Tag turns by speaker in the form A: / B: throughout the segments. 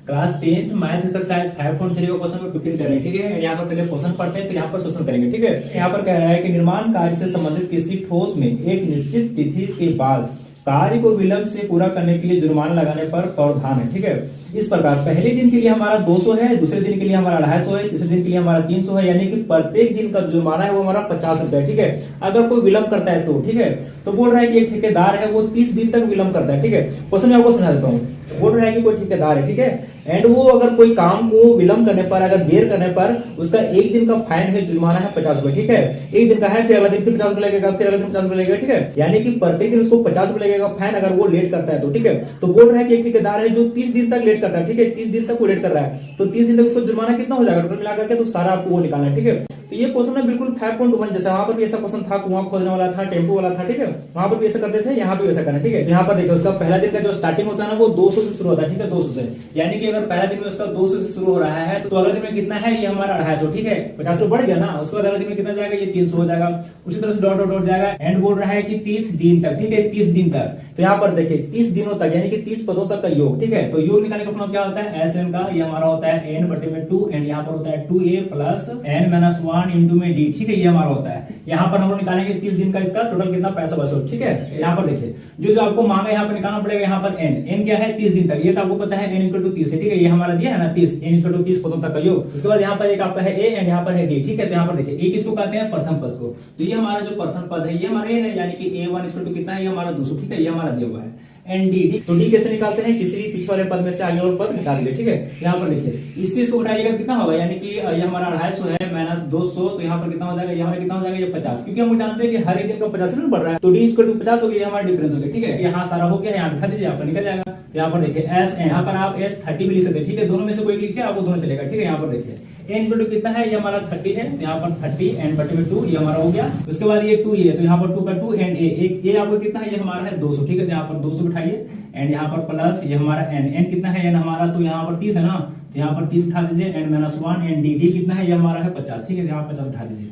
A: Class 10th math exercise 5.3 का question को 15 करेंगे, ठीक है। यहाँ पर पहले क्वेश्चन पढ़ते हैं, फिर यहाँ पर सोल्यूशन करेंगे, ठीक है। यहाँ पर कह रहा है कि निर्माण कार्य से संबंधित किसी ठोस में एक निश्चित तिथि के बाद कार्य को विलंब से पूरा करने के लिए जुर्माना लगाने पर प्रावधान है, ठीक है। इस प्रकार पहले दिन के लिए हमारा 200 है, दूसरे दिन के लिए हमारा 250 है, तीसरे दिन के लिए हमारा 300 है, यानी कि प्रत्येक दिन का जुर्माना है वो हमारा 50 रुपए, ठीक है। अगर कोई विलंब करता है तो, ठीक है। तो बोल रहा है कि एक ठेकेदार है वो 30 दिन तक विलंब करता है, ठीक है। क्वेश्चन मैं आपको समझा देता हूँ। बोल रहा है कि कोई ठेकेदार है, ठीक है, एंड वो अगर कोई काम को विलंब करने पर, अगर देर करने पर उसका एक दिन का फाइन है, जुर्माना है 50 रुपए, ठीक है। एक दिन का है, फिर अगला दिन फिर 50 रुपए लगेगा, फिर अगला दिन 50 रुपए लगेगा, ठीक है। यानी कि प्रत्येक दिन उसको 50 रुपए लगेगा फाइन अगर वो लेट करता है तो, ठीक है। तो बोल रहा है कि एक ठेकेदार है जो 30 दिन तक लेट करता है, ठीक है। 30 दिन तक वो लेट कर रहा है, तो 30 दिन तक उसको जुर्माना कितना हो जाएगा टोटल मिलाकर के, तो सारा आपको वो निकालना है, ठीक है। तो ये क्वेश्चन है बिल्कुल 5.1 जैसा, वहां पर भी ऐसा क्वेश्चन था, कुआं खोदने वाला था, टेम्पो वाला था, ठीक है। वहां पर भी ऐसा करते थे, यहाँ भी वैसा करना, ठीक है। यहाँ पर देखिए उसका पहला दिन का जो स्टार्टिंग होता है ना वो 200 से शुरू होता है, ठीक है, 200 से। यानी कि अगर पहला दिन में उसका 200 से शुरू हो रहा है तो अगले दिन में कितना है, ये हमारा 250, ठीक है। 50 रुपए बढ़ गया ना, उसके बाद अगले दिन में कितना जाएगा, ये 300 हो जाएगा। उसी तरह से डॉट डॉट डॉट जाएगा, एंड बोल रहा है कि 30 दिन तक, ठीक है, 30 दिन तक। तो यहाँ पर देखिए 30 दिनों तक यानी कि 30 पदों तक का योग, ठीक है। तो योग निकालने का फॉर्मूला क्या होता है, एस एन का, ये हमारा होता है एन बटे में 2, एंड यहाँ पर होता है 2a plus n minus 1 into में डी, ठीक है। ये हमारा होता है, यहाँ पर हम लोग निकालेंगे 30 दिन का इसका टोटल कितना पैसा वसूल, ठीक है। यहाँ पर देखिए जो आपको मांगा यहाँ पर निकालना पड़ेगा, यहाँ पर एन क्या है 30 दिन तक, ये तो आपको पता है एन इक्वल टू 30 है, ठीक है। ये हमारा दिया है ना 30, एन इक्वल टू 30 पदों तक का योग। उसके बाद यहाँ पर एक आपका है ए एंड यहाँ पर है डी, ठीक है। तो यहाँ पर देखिए ए किसको कहते हैं, प्रथम पद को। तो ये हमारा जो प्रथम पद है ये हमारा ए है, यानी कि a1 इक्वल टू कितना है, ये हमारा 200, ठीक है। ये हमारा दिया हुआ है, एंड डी। तो डी कैसे निकालते हैं, किसी भी पीछे वाले पद में से आगे और पद निकाल दीजिए, ठीक है। यहाँ पर देखिए इस चीज को उठाइएगा कितना होगा, यानी कि ये हमारा 250 है माइनस 200, तो यहाँ पर कितना हो जाएगा, यहाँ पर कितना हो जाएगा, ये 50, क्योंकि हम जानते हैं कि हर एक दिन का 50 मिनट बढ़ रहा है। तो डी इक्वल टू 50 हो गया, हमारा डिफरेंस हो गया, ठीक है। यहाँ सारा हो गया, यहाँ बिठा दीजिए, यहाँ पर निकल जाएगा। तो यहाँ पर देखिए एस, यहाँ पर आप एस 30 भी लिख सकते हैं, ठीक है। दोनों में से कोई लिखिए, आपको दोनों चलेगा, ठीक है। यहाँ पर देखिए एन इक्वल टू कितना है, ये हमारा 30 है, तो यहाँ पर 30 एन बटे में 2, ये हमारा हो गया। उसके बाद ये 2 है, तो यहाँ पर 2 का 2 एंड ए आपको कितना है, ये हमारा है 200, ठीक है। तो यहाँ पर 200 बिठाइए, एंड यहाँ पर प्लस ये हमारा एन कितना है, एन हमारा तो यहाँ पर 30 है ना, तो यहाँ पर 30 उठा दीजिए, एंड माइनस 1 एंड डी कितना है, ये हमारा है 50, ठीक है। यहाँ 50 उठा दीजिए,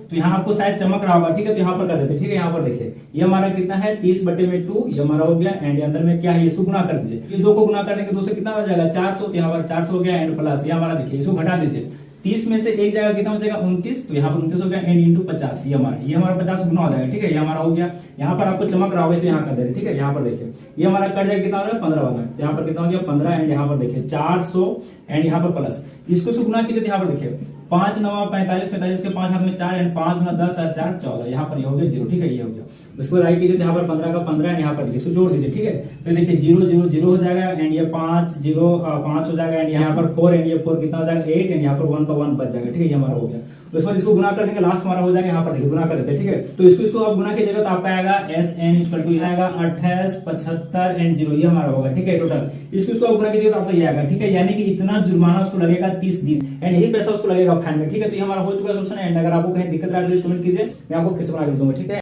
A: तो यहाँ आपको शायद चमक रहा होगा, ठीक है। तो यहाँ पर कर देते, ठीक है। यहाँ पर देखिए ये हमारा कितना है 30 बटे में 2, ये हमारा हो गया, एंड अंदर में क्या है, इसको गुना कर दीजिए। ये 2 को गुना करने के 2 से कितना हो जाएगा 400, तो यहाँ पर 400 हो गया, एंड प्लस ये हमारा देखिए इसको घटा दीजिए, 30 में से एक जाएगा कितना हो जाएगा 29, तो यहाँ पर 29 हो गया, एंड इंटू 50, ये हमारा 50 गुना हो जाएगा, ठीक है। ये हमारा हो गया। यहाँ पर आपको चमक रहा होगा इसलिए यहाँ कर दे रहे, ठीक है। यहाँ पर देखिए ये हमारा कट जाएगा, कितना हो रहा है 15 वाला, यहाँ पर कितना हो गया 15, एंड यहाँ पर देखिए 400, एंड यहाँ पर प्लस इसको से गुना कीजिए, यहाँ पर देखिए 5 9 45 45 के 5 हाथ में 4, एंड 5 गुना 10 और 4 14, यहाँ पर ये हो गया 0, ठीक है। ये हो गया। उसको राइट कीजिए, यहाँ पर 15 का 15, एंड यहाँ पर देखिए इसको जोड़ दीजिए, ठीक है। तो देखिए 0 0 0 हो जाएगा, एंड ये 5 0 5 हो जाएगा, एंड यहाँ पर 4, एंड ये 4 कितना हो जाएगा 8, एंड यहाँ पर 1 का 1 बच जाएगा, ठीक है। ये हमारा हो गया। तो इसमें इसको गुना कर देंगे, लास्ट हमारा हो जाएगा, यहाँ पर देखिए गुना कर देते हैं, ठीक है। तो इसको आप गुना कीजिएगा तो आपका आएगा एस एन इक्वल टू आएगा 28 75 एंड 0, ये हमारा होगा, ठीक है। टोटल इसको आप गुना कीजिएगा तो आपका ये आएगा, ठीक है। यानी कि इतना जुर्माना उसको लगेगा 30 दिन, एंड यही पैसा उसको लगेगा फाइन में, ठीक है। तो ये हमारा हो चुका है सोल्यूशन। एंड अगर आपको कहीं दिक्कत रहा है तो कमेंट कीजिए, मैं आपको फिर से बना के दूंगा, ठीक है।